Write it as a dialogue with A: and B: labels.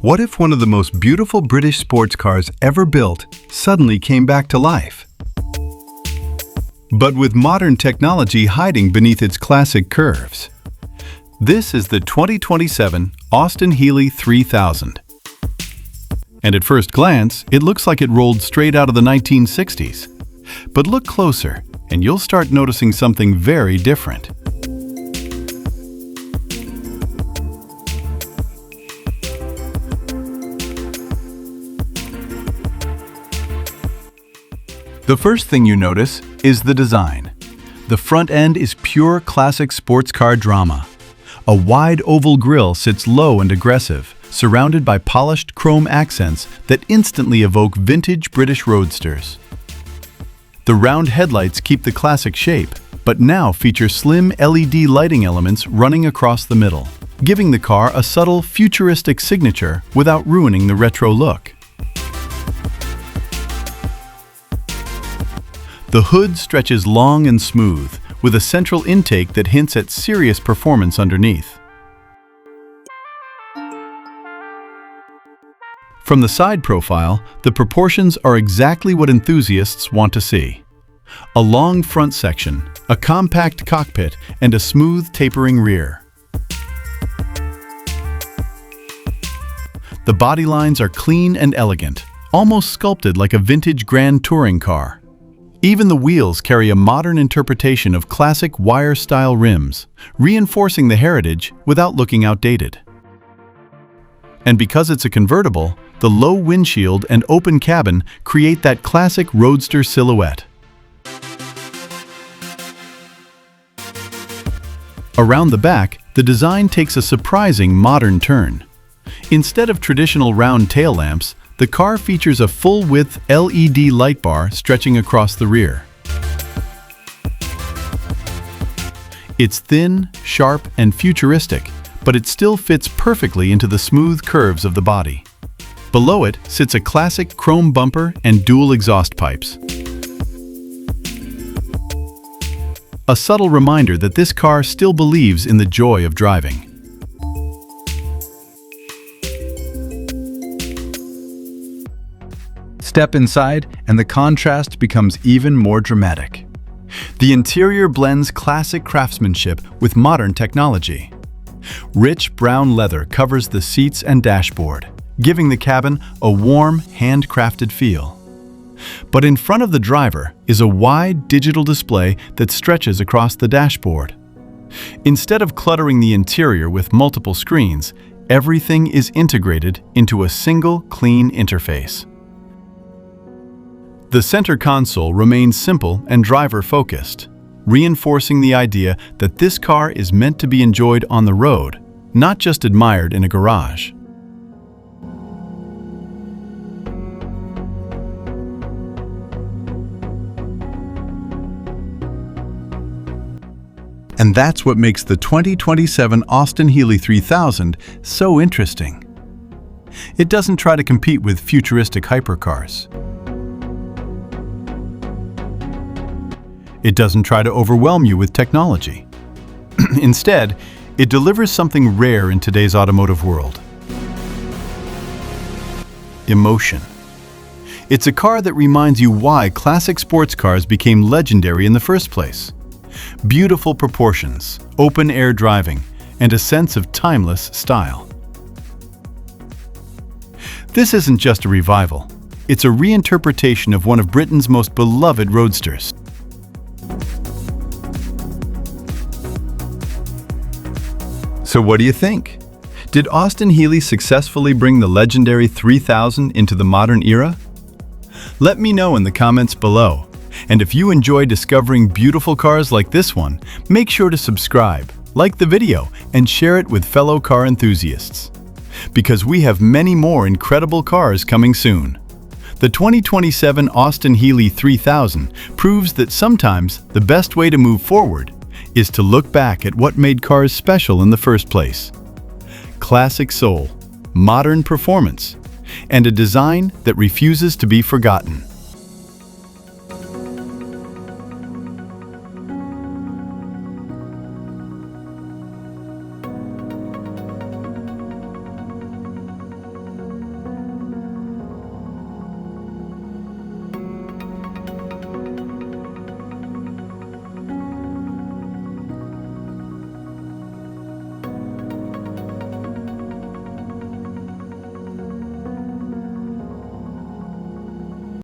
A: What if one of the most beautiful British sports cars ever built suddenly came back to life? But with modern technology hiding beneath its classic curves. This is the 2027 Austin-Healey 3000. And at first glance, it looks like it rolled straight out of the 1960s. But look closer, and you'll start noticing something very different. The first thing you notice is the design. The front end is pure classic sports car drama. A wide oval grille sits low and aggressive, surrounded by polished chrome accents that instantly evoke vintage British roadsters. The round headlights keep the classic shape, but now feature slim LED lighting elements running across the middle, giving the car a subtle futuristic signature without ruining the retro look. The hood stretches long and smooth, with a central intake that hints at serious performance underneath. From the side profile, the proportions are exactly what enthusiasts want to see. A long front section, a compact cockpit, and a smooth tapering rear. The body lines are clean and elegant, almost sculpted like a vintage grand touring car. Even the wheels carry a modern interpretation of classic wire-style rims, reinforcing the heritage without looking outdated. And because it's a convertible, the low windshield and open cabin create that classic roadster silhouette. Around the back, the design takes a surprising modern turn. Instead of traditional round tail lamps, the car features a full-width LED light bar stretching across the rear. It's thin, sharp, and futuristic, but it still fits perfectly into the smooth curves of the body. Below it sits a classic chrome bumper and dual exhaust pipes. A subtle reminder that this car still believes in the joy of driving. Step inside, and the contrast becomes even more dramatic. The interior blends classic craftsmanship with modern technology. Rich brown leather covers the seats and dashboard, giving the cabin a warm, handcrafted feel. But in front of the driver is a wide digital display that stretches across the dashboard. Instead of cluttering the interior with multiple screens, everything is integrated into a single, clean interface. The center console remains simple and driver-focused, reinforcing the idea that this car is meant to be enjoyed on the road, not just admired in a garage. And that's what makes the 2027 Austin-Healey 3000 so interesting. It doesn't try to compete with futuristic hypercars. It doesn't try to overwhelm you with technology. Instead, it delivers something rare in today's automotive world: emotion. It's a car that reminds you why classic sports cars became legendary in the first place. Beautiful proportions, open-air driving, and a sense of timeless style. This isn't just a revival. It's a reinterpretation of one of Britain's most beloved roadsters. So what do you think? Did Austin-Healey successfully bring the legendary 3000 into the modern era? Let me know in the comments below. And if you enjoy discovering beautiful cars like this one, make sure to subscribe, like the video, and share it with fellow car enthusiasts. Because we have many more incredible cars coming soon. The 2027 Austin-Healey 3000 proves that sometimes the best way to move forward is to look back at what made cars special in the first place. Classic soul, modern performance, and a design that refuses to be forgotten.